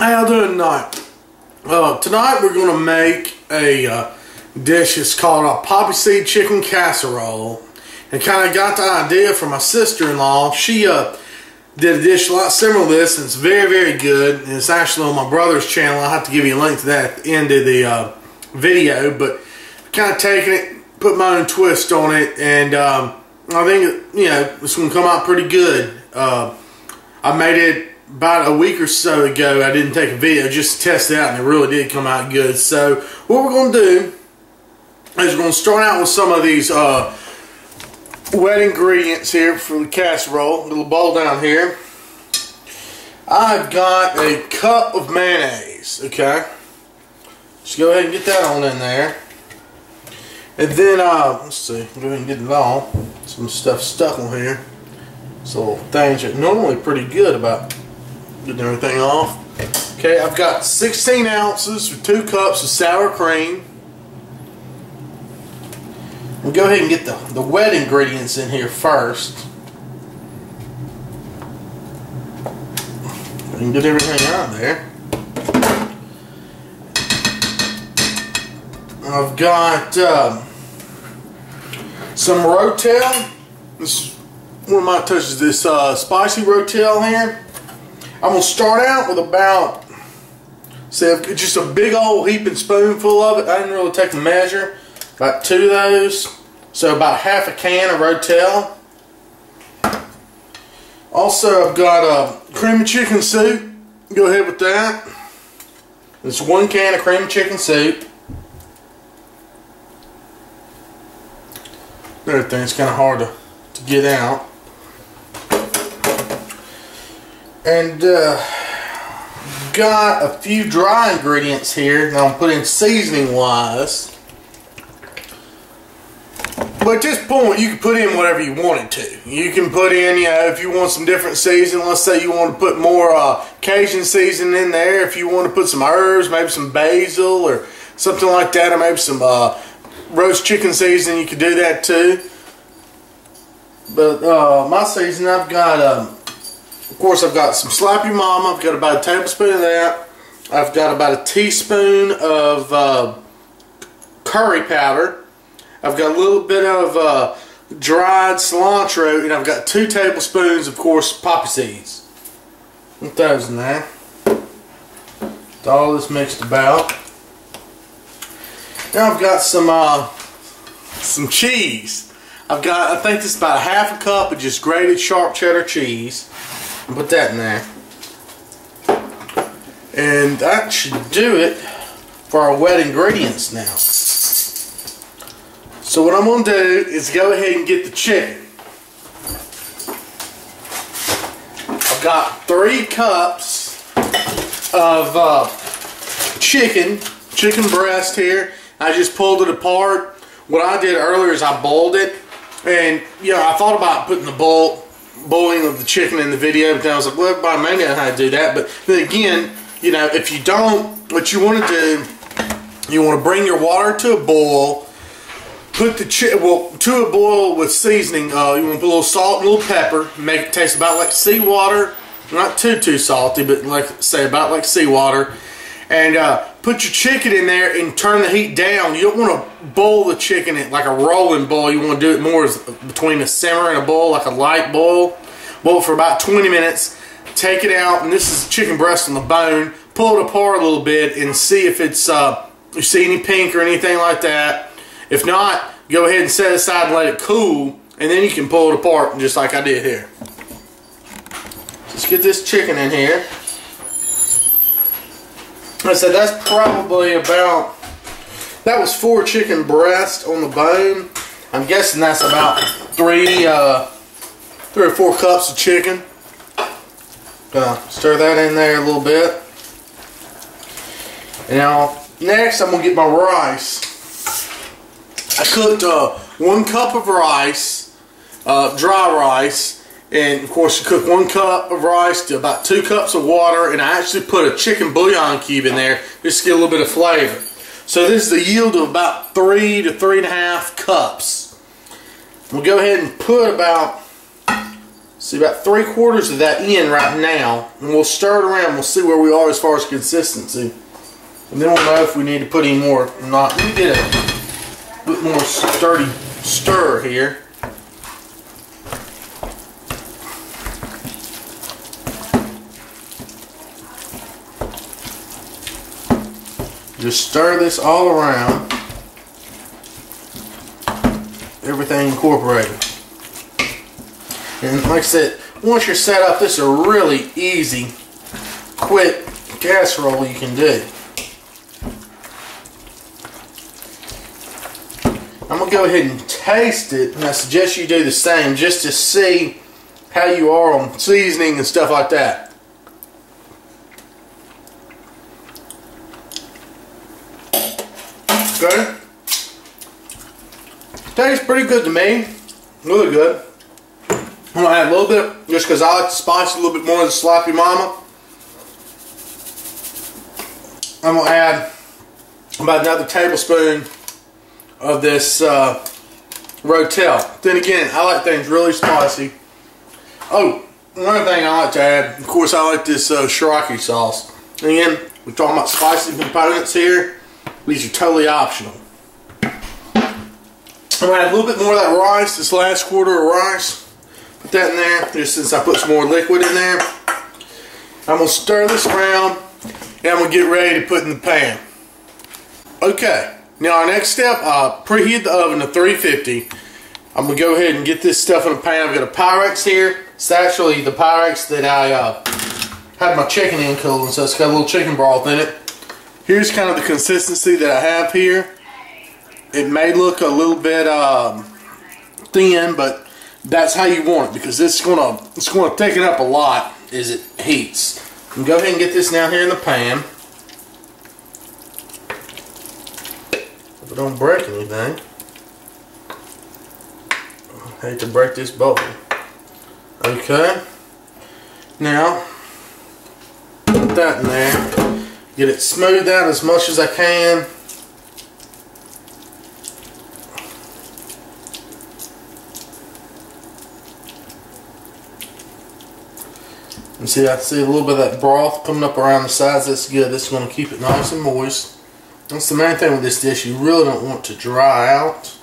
How y'all doing tonight? Tonight we're going to make a dish. It's called a poppy seed chicken casserole. And kind of got the idea from my sister-in-law. She did a dish a lot similar to this, and it's very, very good. And it's actually on my brother's channel. I'll have to give you a link to that at the end of the video. But kind of taking it, put my own twist on it, and I think it's going to come out pretty good. I made it about a week or so ago. I didn't take a video just to test it out, and it really did come out good. So what we're going to do is we're going to start out with some of these wet ingredients here for the casserole. A little bowl down here. I've got a cup of mayonnaise. Okay, just go ahead and get that on in there. And then let's see, go ahead and get it all. Some stuff stuck on here. So things are normally pretty good about getting everything off. Okay, I've got 16 ounces for 2 cups of sour cream. We'll go ahead and get the wet ingredients in here first. We can get everything out there. I've got some Rotel. This is one of my touches. This spicy Rotel here. I'm going to start out with about, say, just a big old heaping spoonful of it. I didn't really take a measure. About 2 of those. So about half a can of Rotel. Also, I've got cream of chicken soup. Go ahead with that. It's 1 can of cream of chicken soup. Everything's kind of hard to get out. And got a few dry ingredients here that I'm putting seasoning wise. But at this point, you can put in whatever you wanted to. You can put in, if you want some different seasoning. Let's say you want to put more Cajun seasoning in there. If you want to put some herbs, maybe some basil or something like that, or maybe some roast chicken seasoning, you could do that too. But my seasoning, I've got, of course, I've got some Slappy Mama. I've got about a tablespoon of that. I've got about a teaspoon of curry powder. I've got a little bit of dried cilantro, and I've got 2 tablespoons, of course, poppy seeds. Put those in there. It's all this mixed about. Now I've got some cheese. I've got, I think this is about a half a cup of just grated sharp cheddar cheese. I'll put that in there. And that should do it for our wet ingredients now. So what I'm going to do is go ahead and get the chicken. I've got 3 cups of chicken breast here. I just pulled it apart. What I did earlier is I boiled it. And, I thought about putting the boiling of the chicken in the video, but then I was like, well, everybody may know how to do that. But then again, if you don't, what you want to do, you want to bring your water to a boil. Put the to a boil with seasoning. You want to put a little salt and a little pepper. Make it taste about like seawater. Not too salty, but about like seawater. And put your chicken in there and turn the heat down. You don't want to boil the chicken in like a rolling boil. You want to do it more as between a simmer and a boil, like a light boil. Boil it for about 20 minutes. Take it out, and this is chicken breast on the bone. Pull it apart a little bit and see if it's you see any pink or anything like that. If not, go ahead and set it aside and let it cool, and then you can pull it apart just like I did here. Let's get this chicken in here. Like I said, that's probably about, that was 4 chicken breasts on the bone. I'm guessing that's about 3 or 4 cups of chicken. Stir that in there a little bit. And now, next I'm going to get my rice. I cooked 1 cup of rice, dry rice, and of course you cook 1 cup of rice to about 2 cups of water, and I actually put a chicken bouillon cube in there just to get a little bit of flavor. So this is the yield of about 3 to 3.5 cups. We'll go ahead and put about See, about 3/4 of that in right now, and we'll stir it around. We'll see where we are as far as consistency, and then we'll know if we need to put any more or not. We get a bit more sturdy stir here. Just stir this all around. Everything incorporated. And like I said, once you're set up, this is a really easy, quick casserole you can do. I'm going to go ahead and taste it, and I suggest you do the same just to see how you are on seasoning and stuff like that. Okay. Tastes pretty good to me. Really good. I'm going to add a little bit, just because I like to spice a little bit more of the Sloppy Mama. I'm going to add about another tablespoon of this Rotel. Then again, I like things really spicy. Oh, another thing I like to add, of course, I like this Shiraki sauce. And again, we're talking about spicy components here. These are totally optional. I'm going to add a little bit more of that rice, this last quarter of rice. Put that in there, just since I put some more liquid in there. I'm going to stir this around, and I'm going to get ready to put in the pan. Okay, now our next step, preheat the oven to 350. I'm going to go ahead and get this stuff in the pan. I've got a Pyrex here. It's actually the Pyrex that I had my chicken in cooling, so it's got a little chicken broth in it. Here's kind of the consistency that I have here. It may look a little bit thin, but that's how you want it, because it's gonna thicken up a lot as it heats. And go ahead and get this down here in the pan. If it don't break anything. I hate to break this bowl. Okay. Now, put that in there. Get it smoothed out as much as I can. And see, I see a little bit of that broth coming up around the sides. That's good. That's going to keep it nice and moist. That's the main thing with this dish. You really don't want it to dry out.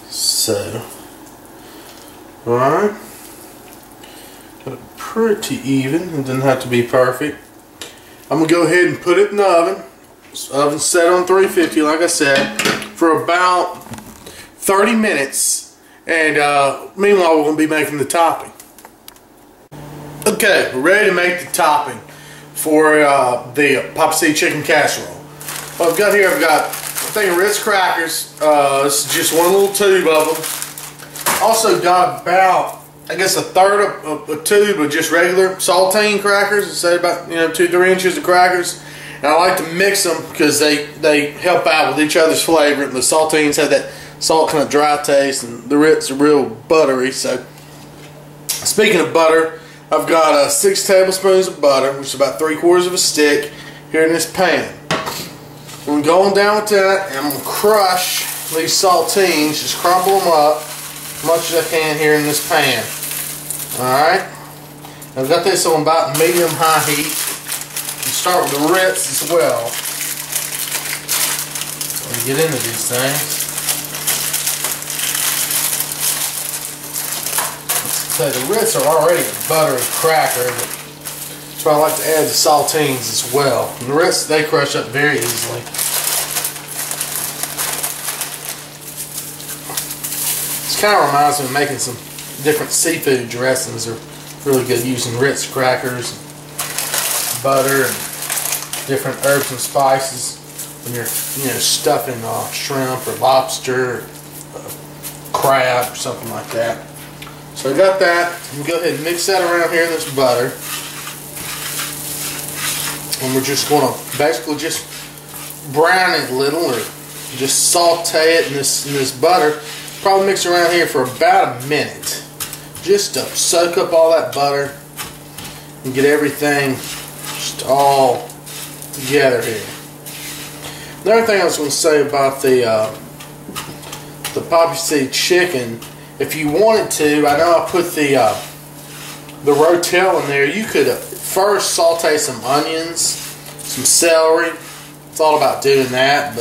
So, alright. Got it pretty even. It doesn't have to be perfect. I'm going to go ahead and put it in the oven. This oven's set on 350, like I said, for about 30 minutes. And meanwhile, we're going to be making the topping. Okay, we're ready to make the topping for the Poppy Seed chicken casserole. What I've got here, I've got a thing of Ritz crackers. This is just one little tube of them. Also got about, I guess, a third of a tube of just regular saltine crackers. Say about 2-3 inches of crackers. And I like to mix them because they help out with each other's flavor. And the saltines have that salt kind of dry taste, and the Ritz are real buttery. So, speaking of butter, I've got 6 tablespoons of butter, which is about 3/4 of a stick, here in this pan. I'm going down with that, and I'm going to crush these saltines, just crumble them up as much as I can here in this pan. Alright? I've got this on about medium-high heat. Start with the Ritz as well. Let me get into these things. So the Ritz are already a buttery cracker, but that's why I like to add the saltines as well. And the Ritz, they crush up very easily. This kind of reminds me of making some different seafood dressings. Are really good using Ritz crackers, butter, and different herbs and spices when you're stuffing shrimp or lobster, or crab, or something like that. So I got that. I'm going to go ahead and mix that around here in this butter. And we're just going to basically just brown it a little, or just saute it in this butter. Probably mix around here for about a minute, just to soak up all that butter and get everything just all together here. Another thing I was going to say about the the poppy seed chicken, if you wanted to, I know I put the rotel in there. You could first saute some onions, some celery. It's all about doing that,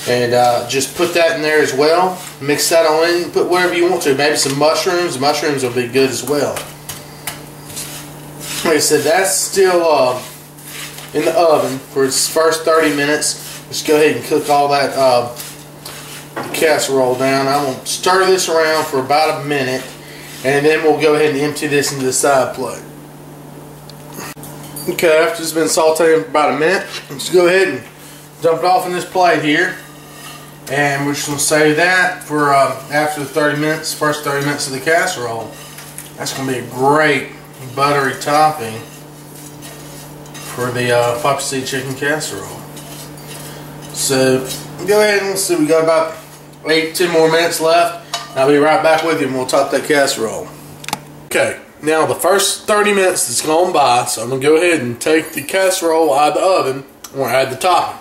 and just put that in there as well. Mix that on in. Put whatever you want to. Maybe some mushrooms. Mushrooms will be good as well. Like I said, that's still in the oven for its first 30 minutes. Just go ahead and cook all that casserole down. I'm going to stir this around for about a minute, and then we'll go ahead and empty this into the side plate. Okay, after it's been sauteing for about a minute, let's go ahead and dump it off in this plate here. And we're just going to save that for after the 30 minutes, first 30 minutes of the casserole. That's going to be a great buttery topping for the poppy seed chicken casserole. So go ahead and let's see, we got about 10 more minutes left. I'll be right back with you and we'll top that casserole. Okay, now the first 30 minutes has gone by, so I'm going to go ahead and take the casserole out of the oven or add the topping.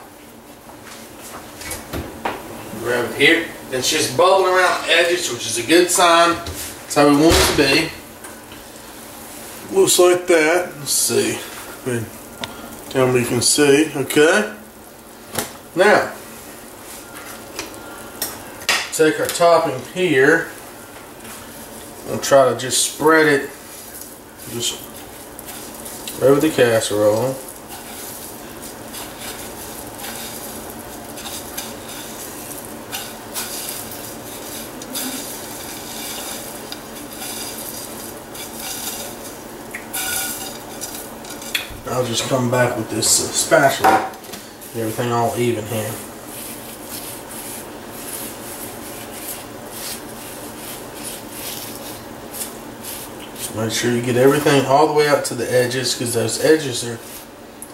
Grab it here. It's just bubbling around the edges, which is a good sign. That's how we want it to be. Looks like that. Let's see. Tell me you can see. Okay. Now, take our topping here. We'll try to just spread it just over the casserole. I'll just come back with this spatula, get everything all even here. Just make sure you get everything all the way out to the edges, because those edges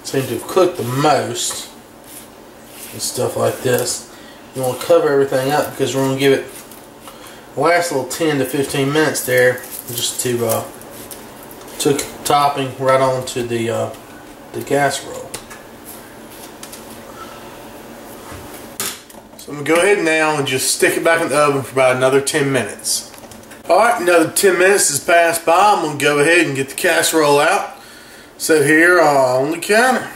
seem to have cooked the most and stuff like this. You want to cover everything up because we're going to give it the last little 10 to 15 minutes there, just to took topping right onto the casserole. So I'm going to go ahead now and just stick it back in the oven for about another 10 minutes. Alright, another 10 minutes has passed by. I'm going to go ahead and get the casserole out. Set here on the counter.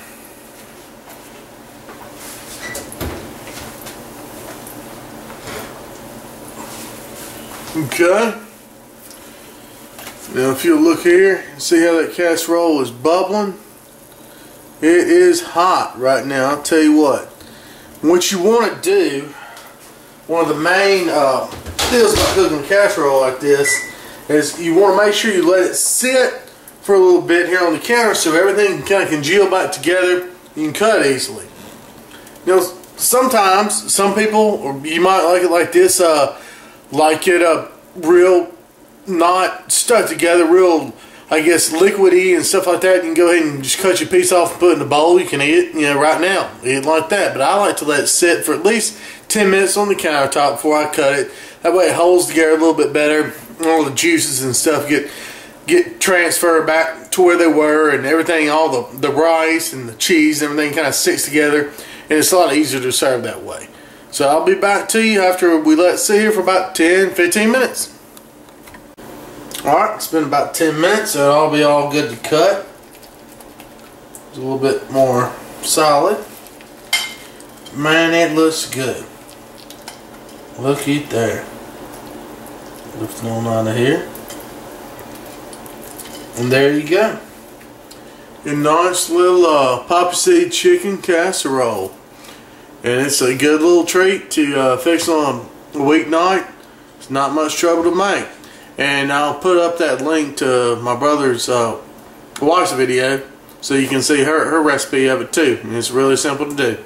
Okay. Now if you look here, see how that casserole is bubbling? It is hot right now, I'll tell you what. What you want to do, one of the main deals about cooking a casserole like this, is you want to make sure you let it sit for a little bit here on the counter so everything kind of congeal back together. You can cut easily. You know, sometimes, some people, or you might like it like this, like it real not stuck together, real, I guess, liquidy and stuff like that. You can go ahead and just cut your piece off and put it in a bowl. You can eat it, you know, right now. Eat it like that. But I like to let it sit for at least 10 minutes on the countertop before I cut it. That way it holds together a little bit better. All the juices and stuff get transferred back to where they were, and everything, all the rice and the cheese and everything kind of sticks together, and it's a lot easier to serve that way. So I'll be back to you after we let it sit here for about 10-15 minutes. Alright, it's been about 10 minutes, so it'll be all good to cut. It's a little bit more solid. Man, it looks good. Looky there. Lifting on out of here. And there you go. A nice little poppy seed chicken casserole. And it's a good little treat to fix on a weeknight. It's not much trouble to make. And I'll put up that link to my brother's wife's video so you can see her recipe of it too. And it's really simple to do.